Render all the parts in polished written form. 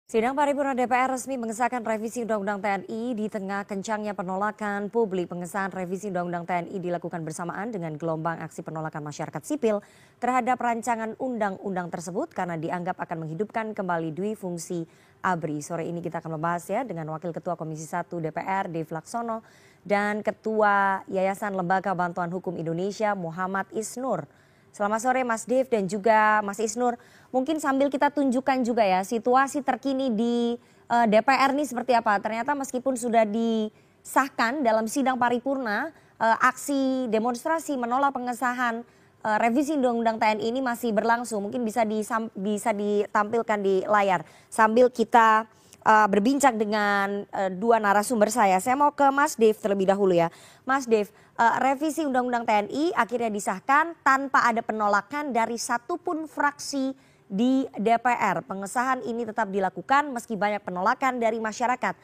Sidang paripurna DPR resmi mengesahkan revisi Undang-Undang TNI di tengah kencangnya penolakan publik. Pengesahan revisi Undang-Undang TNI dilakukan bersamaan dengan gelombang aksi penolakan masyarakat sipil terhadap rancangan undang-undang tersebut karena dianggap akan menghidupkan kembali dui fungsi ABRI. Sore ini kita akan membahasnya dengan Wakil Ketua Komisi 1 DPR Dev Laksono dan Ketua Yayasan Lembaga Bantuan Hukum Indonesia Muhammad Isnur. Selamat sore Mas Dev dan juga Mas Isnur. Mungkin sambil kita tunjukkan juga ya situasi terkini di DPR ini seperti apa. Ternyata meskipun sudah disahkan dalam sidang paripurna, aksi demonstrasi menolak pengesahan revisi Undang-Undang TNI ini masih berlangsung. Mungkin bisa ditampilkan di layar sambil kita berbincang dengan dua narasumber saya. Saya mau ke Mas Dev terlebih dahulu ya. Mas Dev, revisi Undang-Undang TNI akhirnya disahkan tanpa ada penolakan dari satupun fraksi di DPR. Pengesahan ini tetap dilakukan meski banyak penolakan dari masyarakat.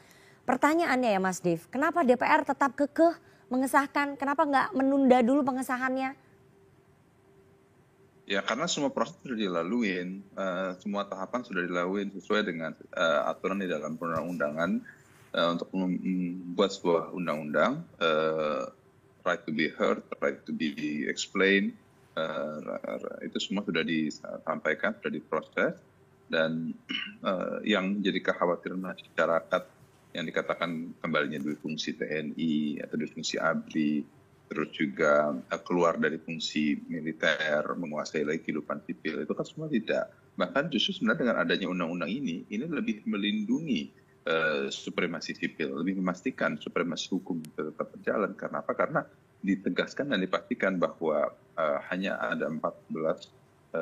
Pertanyaannya ya Mas Dev, kenapa DPR tetap kekeh mengesahkan? Kenapa nggak menunda dulu pengesahannya? Ya karena semua proses sudah dilaluin, semua tahapan sudah dilalui sesuai dengan aturan di dalam perundang-undangan untuk membuat sebuah undang-undang, right to be heard, right to be explained, itu semua sudah disampaikan, sudah diproses, dan yang jadi kekhawatiran masyarakat yang dikatakan kembalinya dui fungsi TNI atau dui fungsi ABRI, terus juga keluar dari fungsi militer, menguasai lagi kehidupan sipil, itu kan semua tidak. Bahkan justru sebenarnya dengan adanya undang-undang ini lebih melindungi supremasi sipil, lebih memastikan supremasi hukum tetap berjalan. Karena apa? Karena ditegaskan dan dipastikan bahwa hanya ada 14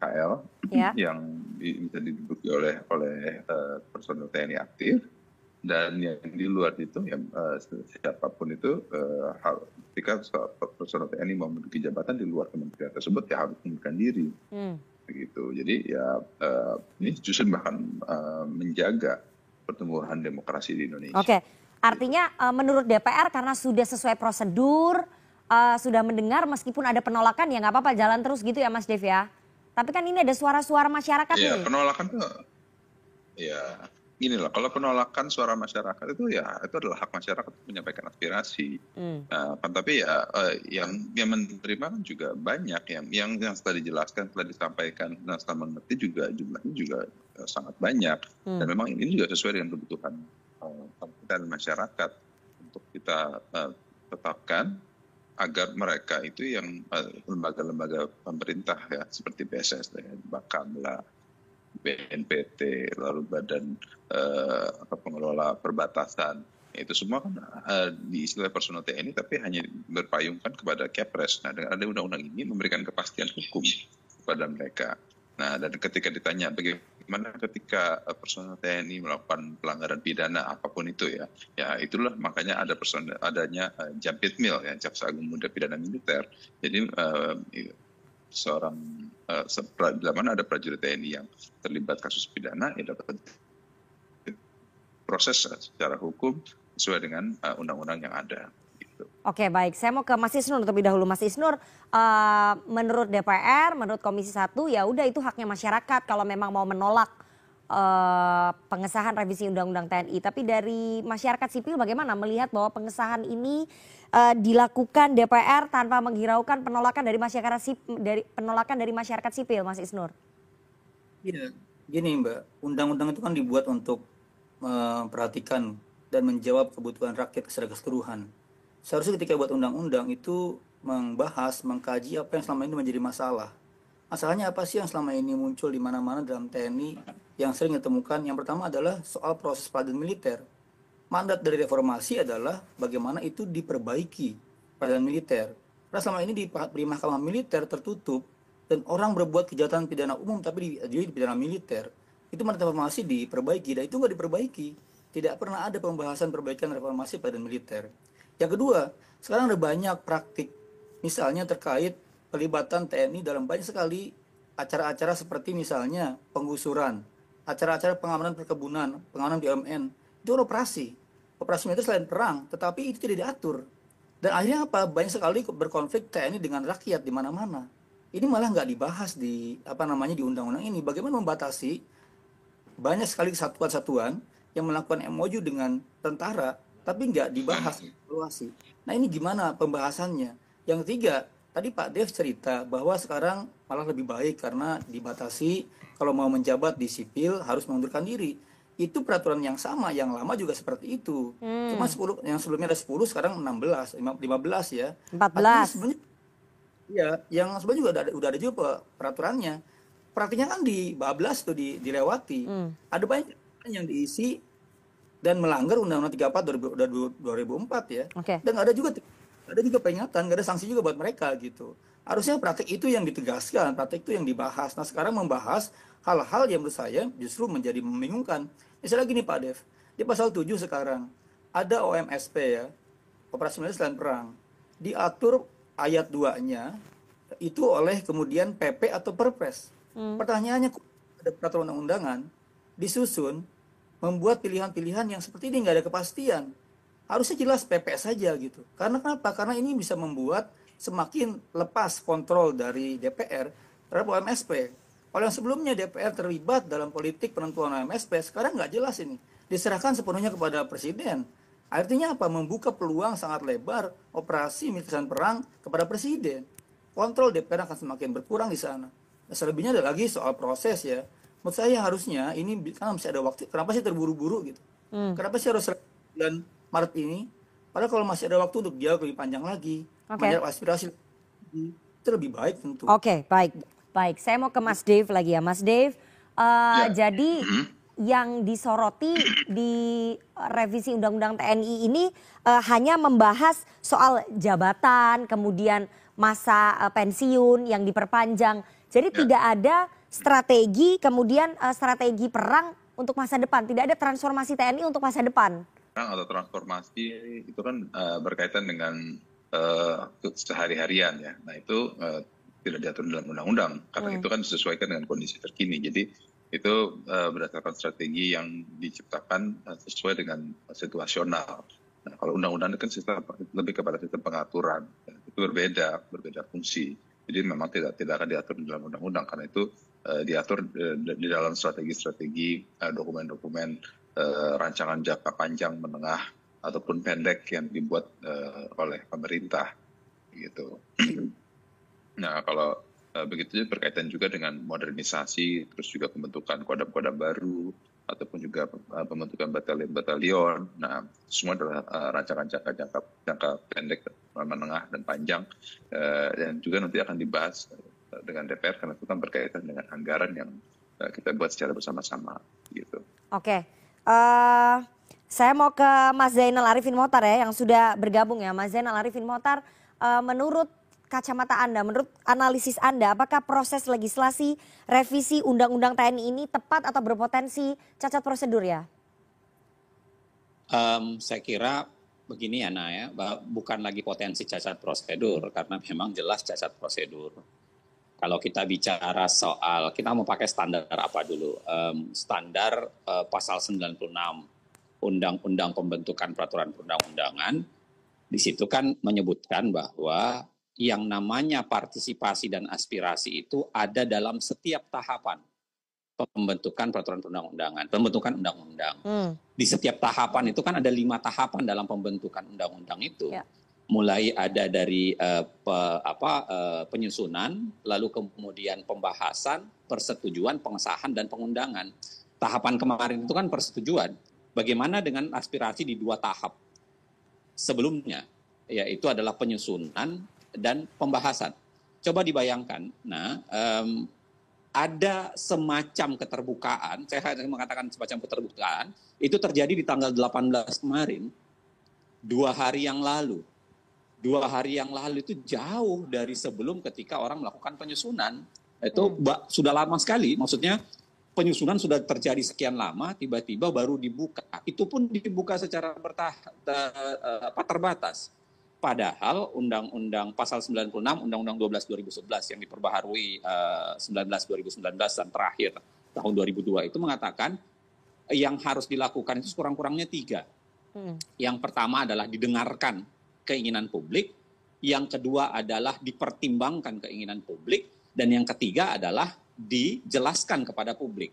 KL yang bisa diduduki oleh personel TNI aktif. Dan yang di luar itu, ya, siapapun itu, ketika personel TNI mau menduduki jabatan di luar kementerian tersebut, ya harus mengundurkan diri. Begitu. Jadi ya ini justru bahkan menjaga pertumbuhan demokrasi di Indonesia. Oke, artinya menurut DPR karena sudah sesuai prosedur, sudah mendengar meskipun ada penolakan ya nggak apa-apa jalan terus gitu ya Mas Dev ya. Tapi kan ini ada suara-suara masyarakat ya, nih. Penolakan tuh, ya inilah, kalau penolakan suara masyarakat itu ya itu adalah hak masyarakat untuk menyampaikan aspirasi. Kan, tapi ya yang menerima kan juga banyak, yang setelah dijelaskan, setelah disampaikan, dan setelah mengerti juga jumlahnya juga sangat banyak. Dan memang ini juga sesuai dengan kebutuhan dan masyarakat untuk kita tetapkan agar mereka itu yang lembaga-lembaga pemerintah ya seperti BSSN, Bakamla, BNPT, lalu Badan Pengelola Perbatasan, itu semua kan di istilah personel TNI tapi hanya berpayungkan kepada Kepres. Nah, dengan ada undang-undang ini memberikan kepastian hukum kepada mereka. Nah, dan ketika ditanya bagaimana ketika personel TNI melakukan pelanggaran pidana apapun itu ya itulah makanya adanya Jampitmil ya, Jaksa Agung Muda Pidana Militer. Jadi bila mana ada prajurit TNI yang terlibat kasus pidana, ya dapat proses secara hukum sesuai dengan undang-undang yang ada. Gitu. Oke baik, saya mau ke Mas Isnur terlebih dahulu. Mas Isnur, menurut DPR, menurut Komisi 1 ya udah itu haknya masyarakat kalau memang mau menolak pengesahan revisi Undang-Undang TNI. Tapi dari masyarakat sipil bagaimana melihat bahwa pengesahan ini dilakukan DPR tanpa menghiraukan penolakan dari masyarakat sipil, Mas Isnur? Iya, gini Mbak, undang-undang itu kan dibuat untuk memperhatikan dan menjawab kebutuhan rakyat secara keseluruhan. Seharusnya ketika buat undang-undang itu membahas, mengkaji apa yang selama ini menjadi masalah. Masalahnya apa sih yang selama ini muncul di mana-mana dalam TNI yang sering ditemukan? Yang pertama adalah soal proses peradilan militer. Mandat dari reformasi adalah bagaimana itu diperbaiki peradilan militer. Karena selama ini di mahkamah militer tertutup dan orang berbuat kejahatan pidana umum tapi di pidana militer. Itu mandat reformasi diperbaiki dan itu nggak diperbaiki. Tidak pernah ada pembahasan perbaikan reformasi peradilan militer. Yang kedua, sekarang ada banyak praktik misalnya terkait pelibatan TNI dalam banyak sekali acara-acara seperti misalnya penggusuran, acara-acara pengamanan perkebunan, pengamanan BUMN, itu operasi militer selain perang, tetapi itu tidak diatur. Dan akhirnya apa? Banyak sekali berkonflik TNI dengan rakyat di mana-mana. Ini malah nggak dibahas di di undang-undang ini. Bagaimana membatasi banyak sekali satuan-satuan yang melakukan MOU dengan tentara, tapi nggak dibahas evaluasi. Nah ini gimana pembahasannya? Yang ketiga, tadi Pak Dev cerita bahwa sekarang malah lebih baik karena dibatasi kalau mau menjabat di sipil harus mengundurkan diri. Itu peraturan yang sama, yang lama juga seperti itu. Cuma 10, yang sebelumnya ada 10, sekarang 16, 15 ya. Artinya 14. sebenarnya ya, yang sebenarnya juga udah ada juga peraturannya. Praktiknya kan bablas tuh dilewati. Ada banyak yang diisi dan melanggar Undang-Undang 34 2004 ya. Oke. Dan ada juga peringatan, nggak ada sanksi juga buat mereka gitu. Harusnya praktik itu yang ditegaskan, praktik itu yang dibahas. Nah sekarang membahas hal-hal yang menurut saya justru menjadi membingungkan. Misalnya gini Pak Dev, di pasal 7 sekarang ada OMSP ya, Operasi Militer Selain Perang. Diatur ayat 2-nya itu oleh kemudian PP atau Perpres. Pertanyaannya, ada peraturan undang-undangan disusun membuat pilihan-pilihan yang seperti ini, nggak ada kepastian. Harusnya jelas PP saja gitu. Karena kenapa? Karena ini bisa membuat semakin lepas kontrol dari DPR terhadap OMSP. Kalau yang sebelumnya DPR terlibat dalam politik penentuan OMSP, sekarang nggak jelas ini. Diserahkan sepenuhnya kepada Presiden. Artinya apa? Membuka peluang sangat lebar operasi militer perang kepada Presiden. Kontrol DPR akan semakin berkurang di sana. Nah, selebihnya ada lagi soal proses ya. Menurut saya harusnya ini kan masih ada waktu. Kenapa sih terburu-buru gitu? Kenapa sih harus bulan Maret ini? Padahal kalau masih ada waktu untuk dialog lebih panjang lagi, menjawab aspirasi itu lebih baik tentu. Oke, baik. Baik, saya mau ke Mas Dave lagi ya. Mas Dave, jadi yang disoroti di revisi Undang-Undang TNI ini hanya membahas soal jabatan, kemudian masa pensiun yang diperpanjang. Jadi tidak ada strategi, kemudian strategi perang untuk masa depan. Tidak ada transformasi TNI untuk masa depan. Perang atau transformasi itu kan berkaitan dengan sehari-harian ya. Nah itu tidak diatur dalam undang-undang karena itu kan disesuaikan dengan kondisi terkini. Jadi itu berdasarkan strategi yang diciptakan sesuai dengan situasional. Nah, kalau undang-undang itu kan lebih kepada sistem pengaturan, itu berbeda fungsi. Jadi memang tidak akan diatur dalam undang-undang karena itu diatur di dalam strategi-strategi dokumen-dokumen rancangan jangka panjang, menengah ataupun pendek yang dibuat oleh pemerintah, gitu. Nah kalau begitu berkaitan juga dengan modernisasi, terus juga pembentukan kodam-kodam baru ataupun juga pembentukan batalion-batalion. Nah semua adalah rancangan jangka pendek, menengah dan panjang, dan juga nanti akan dibahas dengan DPR karena itu kan berkaitan dengan anggaran yang kita buat secara bersama-sama, gitu. Oke. Saya mau ke Mas Zainal Arifin Mohtar ya yang sudah bergabung ya. Mas Zainal Arifin Mohtar, menurut kacamata Anda, menurut analisis Anda, apakah proses legislasi revisi Undang-Undang TNI ini tepat atau berpotensi cacat prosedur ya? Saya kira begini ya Naya, bukan lagi potensi cacat prosedur karena memang jelas cacat prosedur. Kalau kita bicara soal, kita mau pakai standar apa dulu? Standar pasal 96 Undang-Undang Pembentukan Peraturan Perundang-undangan, di situ kan menyebutkan bahwa yang namanya partisipasi dan aspirasi itu ada dalam setiap tahapan pembentukan peraturan perundang-undangan, pembentukan undang-undang. Di setiap tahapan itu kan ada 5 tahapan dalam pembentukan undang-undang itu. Ya. Mulai ada dari penyusunan, lalu kemudian pembahasan, persetujuan, pengesahan, dan pengundangan. Tahapan kemarin itu kan persetujuan. Bagaimana dengan aspirasi di 2 tahap sebelumnya, yaitu adalah penyusunan dan pembahasan. Coba dibayangkan, ada semacam keterbukaan, saya mengatakan semacam keterbukaan, itu terjadi di tanggal 18 kemarin, 2 hari yang lalu. 2 hari yang lalu itu jauh dari sebelum ketika orang melakukan penyusunan. Itu sudah lama sekali, maksudnya penyusunan sudah terjadi sekian lama, tiba-tiba baru dibuka. Itu pun dibuka secara terbatas. Padahal Undang-Undang Pasal 96, Undang-Undang 12 2011 yang diperbaharui 19 2019 dan terakhir tahun 2002 itu mengatakan yang harus dilakukan itu kurang-kurangnya 3. Yang pertama adalah didengarkan keinginan publik, yang kedua adalah dipertimbangkan keinginan publik, dan yang ketiga adalah dijelaskan kepada publik.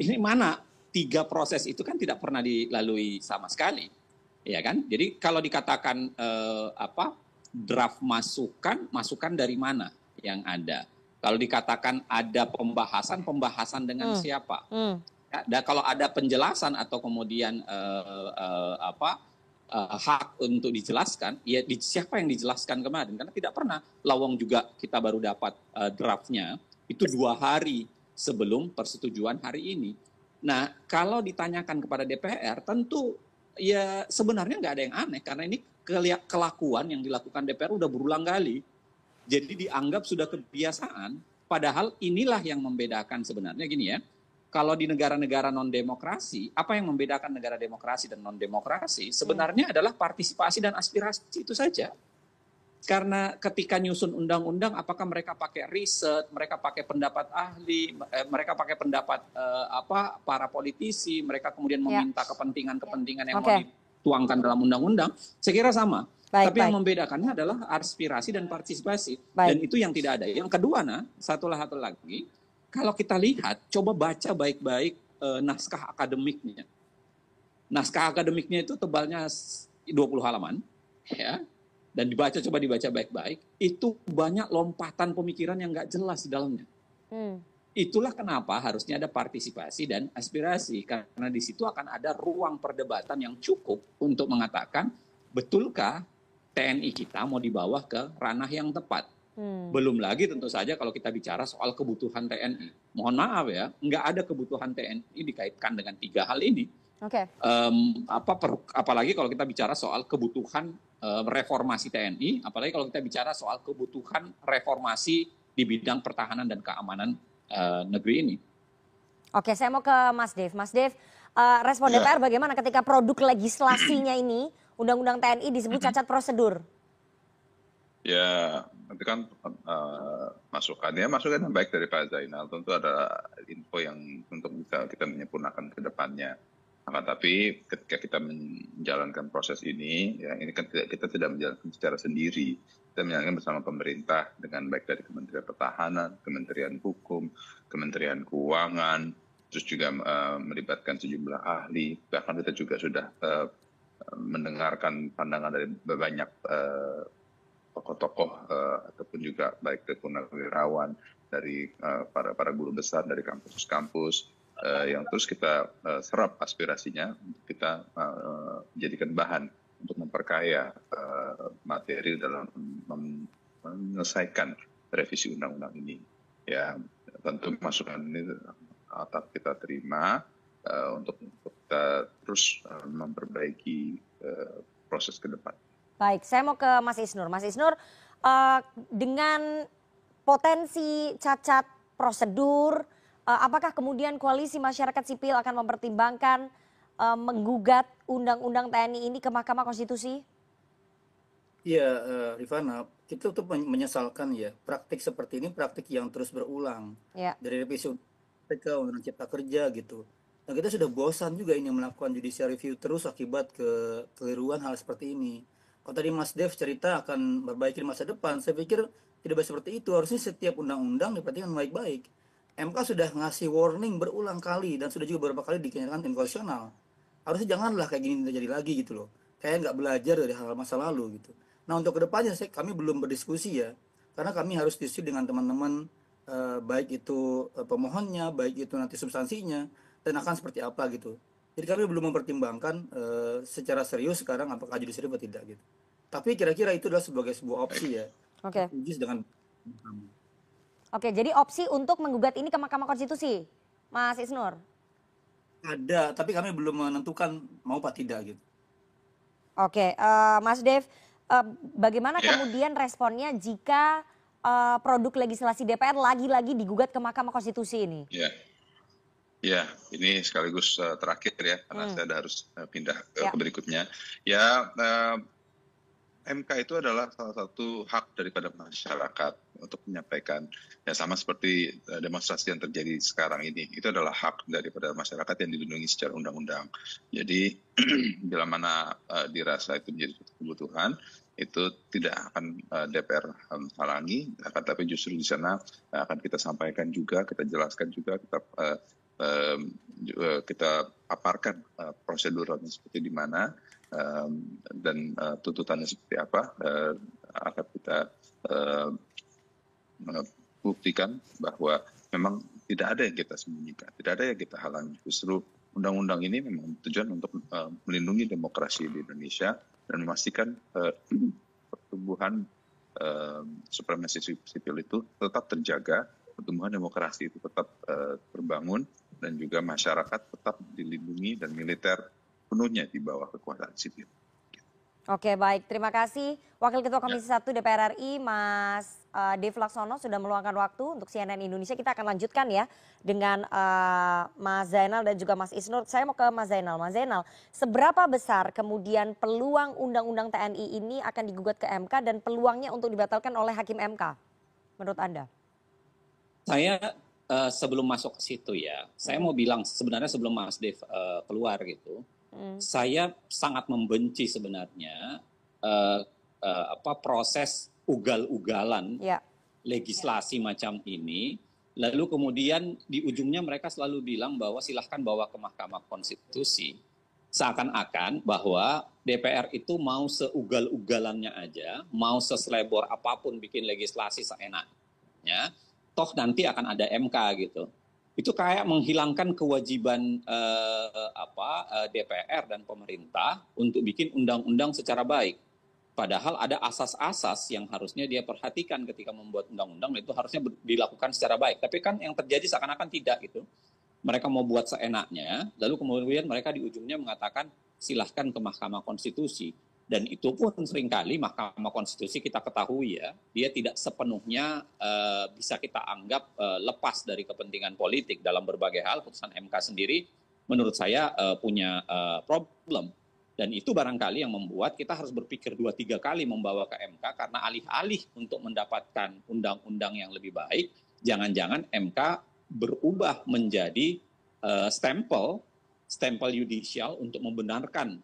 Ini mana 3 proses itu kan tidak pernah dilalui sama sekali, ya kan? Jadi kalau dikatakan draft masukan dari mana yang ada? Kalau dikatakan ada pembahasan dengan siapa? Ya, dan kalau ada penjelasan atau kemudian hak untuk dijelaskan, ya siapa yang dijelaskan kemarin? Karena tidak pernah. Lawang juga kita baru dapat draftnya itu 2 hari sebelum persetujuan hari ini. Nah, kalau ditanyakan kepada DPR, tentu ya sebenarnya nggak ada yang aneh karena ini kelakuan yang dilakukan DPR udah berulang kali. Jadi dianggap sudah kebiasaan, padahal inilah yang membedakan sebenarnya gini ya. Kalau di negara-negara non-demokrasi, apa yang membedakan negara demokrasi dan non-demokrasi sebenarnya adalah partisipasi dan aspirasi itu saja. Karena ketika nyusun undang-undang, apakah mereka pakai riset, mereka pakai pendapat ahli, mereka pakai pendapat para politisi, mereka kemudian meminta kepentingan-kepentingan yang mau dituangkan dalam undang-undang, saya kira sama. Tapi yang membedakannya adalah aspirasi dan partisipasi. Dan itu yang tidak ada. Yang kedua, satu lagi, kalau kita lihat, coba baca baik-baik naskah akademiknya. Naskah akademiknya itu tebalnya 20 halaman, ya. Dan coba dibaca baik-baik, itu banyak lompatan pemikiran yang nggak jelas di dalamnya. Itulah kenapa harusnya ada partisipasi dan aspirasi, karena di situ akan ada ruang perdebatan yang cukup untuk mengatakan, betulkah TNI kita mau dibawa ke ranah yang tepat. Belum lagi tentu saja kalau kita bicara soal kebutuhan TNI. Mohon maaf ya, nggak ada kebutuhan TNI dikaitkan dengan 3 hal ini. Apalagi kalau kita bicara soal kebutuhan reformasi TNI, apalagi kalau kita bicara soal kebutuhan reformasi di bidang pertahanan dan keamanan negeri ini. Oke, saya mau ke Mas Dev. Mas Dev, respon DPR bagaimana ketika produk legislasinya ini, Undang-Undang TNI disebut cacat prosedur? Ya, nanti kan masukan yang baik dari Pak Zainal. Tentu ada info yang untuk bisa kita menyempurnakan ke depannya. Tapi ketika kita menjalankan proses ini, ya ini kan kita tidak menjalankan secara sendiri. Kita menjalankan bersama pemerintah dengan baik dari Kementerian Pertahanan, Kementerian Hukum, Kementerian Keuangan, terus juga melibatkan sejumlah ahli. Bahkan kita juga sudah mendengarkan pandangan dari banyak tokoh-tokoh ataupun juga baik dari purnawirawan, dari para guru besar dari kampus-kampus yang terus kita serap aspirasinya untuk kita jadikan bahan untuk memperkaya materi dalam menyelesaikan revisi undang-undang ini. Ya, tentu masukan ini kita terima untuk kita terus memperbaiki proses ke depan. Baik, saya mau ke Mas Isnur. Mas Isnur, dengan potensi cacat prosedur, apakah kemudian koalisi masyarakat sipil akan mempertimbangkan menggugat Undang-Undang TNI ini ke Mahkamah Konstitusi? Iya, Rifana, kita tuh menyesalkan ya praktik seperti ini, praktik yang terus berulang dari revisi KPK, Undang-Undang Cipta Kerja gitu. Nah, kita sudah bosan juga ini melakukan judicial review terus akibat kekeliruan hal seperti ini. Kalau tadi Mas Dev cerita akan memperbaiki masa depan, saya pikir tidak bisa seperti itu. Harusnya setiap undang-undang diperhatikan baik-baik. MK sudah ngasih warning berulang kali dan sudah juga beberapa kali dinyatakan inkonstitusional. Harusnya janganlah kayak gini terjadi lagi gitu loh. Kayak nggak belajar dari hal masa lalu gitu. Nah, untuk kedepannya kami belum berdiskusi ya, karena kami harus diskusi dengan teman-teman baik itu pemohonnya, baik itu nanti substansinya, dan akan seperti apa gitu. Jadi kami belum mempertimbangkan secara serius sekarang apakah judicial atau tidak gitu. Tapi kira-kira itu adalah sebagai sebuah opsi ya. Oke. Dengan Oke, jadi opsi untuk menggugat ini ke Mahkamah Konstitusi, Mas Isnur? Ada, tapi kami belum menentukan mau apa tidak gitu. Oke, Mas Dev, bagaimana kemudian responnya jika produk legislasi DPR lagi-lagi digugat ke Mahkamah Konstitusi ini? Ya, ini sekaligus terakhir ya, karena saya harus pindah ke berikutnya. Ya, MK itu adalah salah satu hak daripada masyarakat untuk menyampaikan, ya sama seperti demonstrasi yang terjadi sekarang ini. Itu adalah hak daripada masyarakat yang dilindungi secara undang-undang. Jadi bila mana dirasa itu menjadi kebutuhan, itu tidak akan DPR halangi, tapi justru di sana akan kita sampaikan juga, kita jelaskan juga, kita kita paparkan prosedurnya seperti di mana dan tuntutannya seperti apa, akan kita buktikan bahwa memang tidak ada yang kita sembunyikan, tidak ada yang kita halangi. Justru undang-undang ini memang tujuan untuk melindungi demokrasi di Indonesia dan memastikan pertumbuhan supremasi sipil itu tetap terjaga, pertumbuhan demokrasi itu tetap terbangun, dan juga masyarakat tetap dilindungi dan militer penuhnya di bawah kekuasaan sipil. Oke, baik. Terima kasih Wakil Ketua Komisi 1 DPR RI, Mas Dev Laksono sudah meluangkan waktu untuk CNN Indonesia. Kita akan lanjutkan ya dengan Mas Zainal dan juga Mas Isnur. Saya mau ke Mas Zainal. Mas Zainal, seberapa besar kemudian peluang Undang-Undang TNI ini akan digugat ke MK dan peluangnya untuk dibatalkan oleh Hakim MK menurut Anda? Saya sebelum masuk ke situ ya, saya mau bilang sebenarnya sebelum Mas Dev keluar gitu, saya sangat membenci sebenarnya proses ugal-ugalan legislasi macam ini. Lalu kemudian di ujungnya mereka selalu bilang bahwa silahkan bawa ke Mahkamah Konstitusi. Seakan-akan bahwa DPR itu mau seugal-ugalannya aja, mau seselebor apapun bikin legislasi seenaknya, toh nanti akan ada MK gitu. Itu kayak menghilangkan kewajiban DPR dan pemerintah untuk bikin undang-undang secara baik. Padahal ada asas-asas yang harusnya dia perhatikan ketika membuat undang-undang, itu harusnya dilakukan secara baik. Tapi kan yang terjadi seakan-akan tidak gitu. Mereka mau buat seenaknya, lalu kemudian mereka di ujungnya mengatakan silahkan ke Mahkamah Konstitusi. Dan itu pun seringkali Mahkamah Konstitusi kita ketahui ya, dia tidak sepenuhnya bisa kita anggap lepas dari kepentingan politik dalam berbagai hal. Putusan MK sendiri menurut saya punya problem. Dan itu barangkali yang membuat kita harus berpikir 2-3 kali membawa ke MK, karena alih-alih untuk mendapatkan undang-undang yang lebih baik, jangan-jangan MK berubah menjadi stempel yudisial untuk membenarkan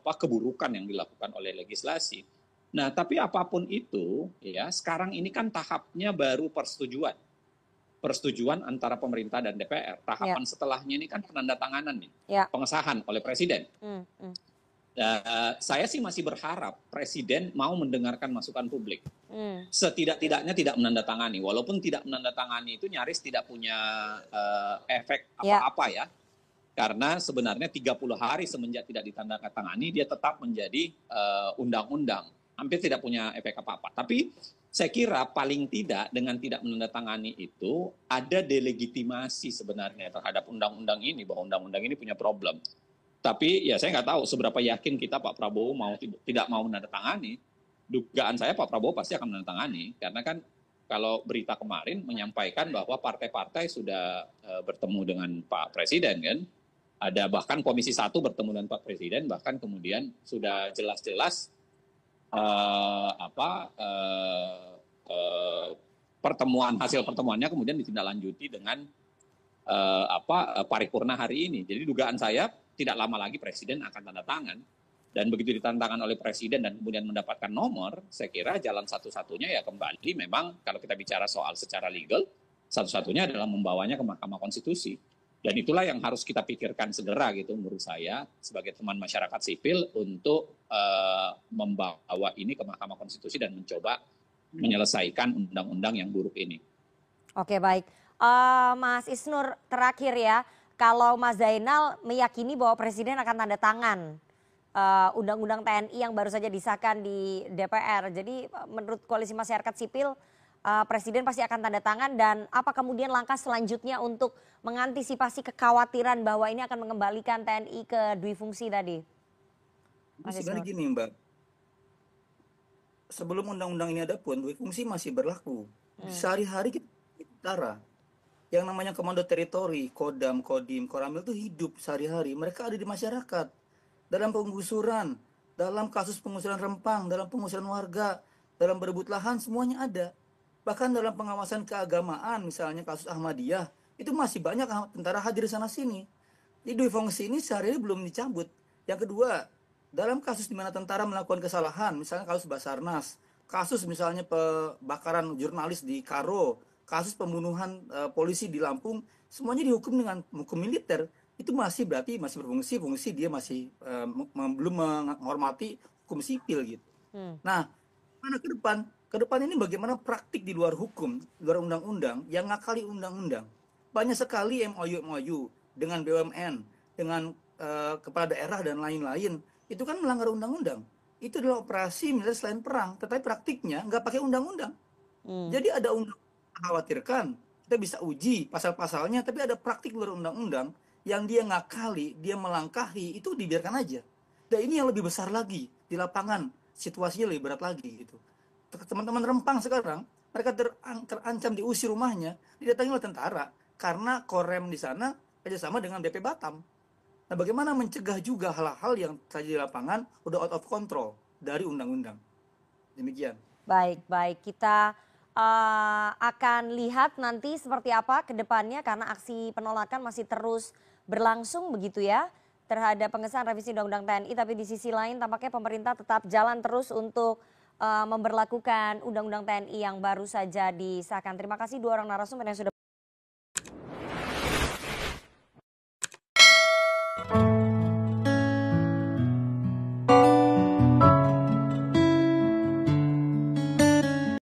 keburukan yang dilakukan oleh legislasi. Nah, tapi apapun itu, ya sekarang ini kan tahapnya baru persetujuan antara pemerintah dan DPR. Tahapan setelahnya ini kan penandatanganan nih, pengesahan oleh Presiden. Saya sih masih berharap Presiden mau mendengarkan masukan publik. Setidak-tidaknya tidak menandatangani, walaupun tidak menandatangani itu nyaris tidak punya efek apa-apa ya. Karena sebenarnya 30 hari semenjak tidak ditandatangani, dia tetap menjadi undang-undang. Hampir tidak punya efek apa-apa. Tapi saya kira paling tidak dengan tidak menandatangani itu, ada delegitimasi sebenarnya terhadap undang-undang ini, bahwa undang-undang ini punya problem. Tapi ya saya nggak tahu seberapa yakin kita Pak Prabowo tidak mau menandatangani. Dugaan saya Pak Prabowo pasti akan menandatangani. Karena kan kalau berita kemarin menyampaikan bahwa partai-partai sudah bertemu dengan Pak Presiden kan. Ada bahkan Komisi 1 bertemu dengan Pak Presiden, bahkan kemudian sudah jelas-jelas hasil pertemuannya kemudian ditindaklanjuti dengan paripurna hari ini. Jadi dugaan saya tidak lama lagi Presiden akan tanda tangan, dan begitu ditandatangan oleh Presiden dan kemudian mendapatkan nomor, saya kira jalan satu-satunya ya kembali memang kalau kita bicara soal secara legal, satu-satunya adalah membawanya ke Mahkamah Konstitusi. Dan itulah yang harus kita pikirkan segera gitu menurut saya sebagai teman masyarakat sipil untuk membawa ini ke Mahkamah Konstitusi dan mencoba menyelesaikan undang-undang yang buruk ini. Oke, baik. Mas Isnur, terakhir ya, kalau Mas Zainal meyakini bahwa Presiden akan tanda tangan Undang-Undang TNI yang baru saja disahkan di DPR. Jadi menurut Koalisi Masyarakat Sipil, Presiden pasti akan tanda tangan, dan apa kemudian langkah selanjutnya untuk mengantisipasi kekhawatiran bahwa ini akan mengembalikan TNI ke duifungsi tadi? Sebenarnya gini Mbak, sebelum undang-undang ini ada pun duifungsi masih berlaku. Sehari-hari kita bicara. Yang namanya komando teritori, Kodam, Kodim, Koramil itu hidup sehari-hari. Mereka ada di masyarakat. Dalam penggusuran, dalam kasus pengusuran Rempang, dalam pengusuran warga, dalam berebut lahan, semuanya ada. Bahkan dalam pengawasan keagamaan, misalnya kasus Ahmadiyah, itu masih banyak tentara hadir sana-sini. Jadi duifungsi ini sehari-hari belum dicabut. Yang kedua, dalam kasus di mana tentara melakukan kesalahan, misalnya kasus Basarnas, kasus misalnya pembakaran jurnalis di Karo, kasus pembunuhan polisi di Lampung, semuanya dihukum dengan hukum militer, itu masih berarti masih berfungsi, fungsi dia masih belum menghormati hukum sipil gitu. Nah, mana ke depan? Ke depan ini bagaimana praktik di luar hukum, di luar undang-undang yang ngakali undang-undang. Banyak sekali MOU dengan BUMN, dengan kepala daerah dan lain-lain. Itu kan melanggar undang-undang. Itu adalah operasi militer selain perang, tetapi praktiknya nggak pakai undang-undang. Jadi ada undang khawatirkan, kita bisa uji pasal-pasalnya, tapi ada praktik luar undang-undang yang dia ngakali, dia melangkahi, itu dibiarkan aja. Dan ini yang lebih besar lagi di lapangan, situasinya lebih berat lagi gitu. Teman-teman Rempang sekarang, mereka terancam diusir rumahnya, didatangi oleh tentara karena Korem di sana kerjasama dengan BP Batam. Nah, bagaimana mencegah juga hal-hal yang terjadi di lapangan udah out of control dari undang-undang. Demikian. Baik. Kita akan lihat nanti seperti apa ke depannya karena aksi penolakan masih terus berlangsung begitu ya terhadap pengesahan revisi Undang-Undang TNI. Tapi di sisi lain tampaknya pemerintah tetap jalan terus untuk memberlakukan Undang-Undang TNI yang baru saja disahkan. Terima kasih dua orang narasumber yang sudah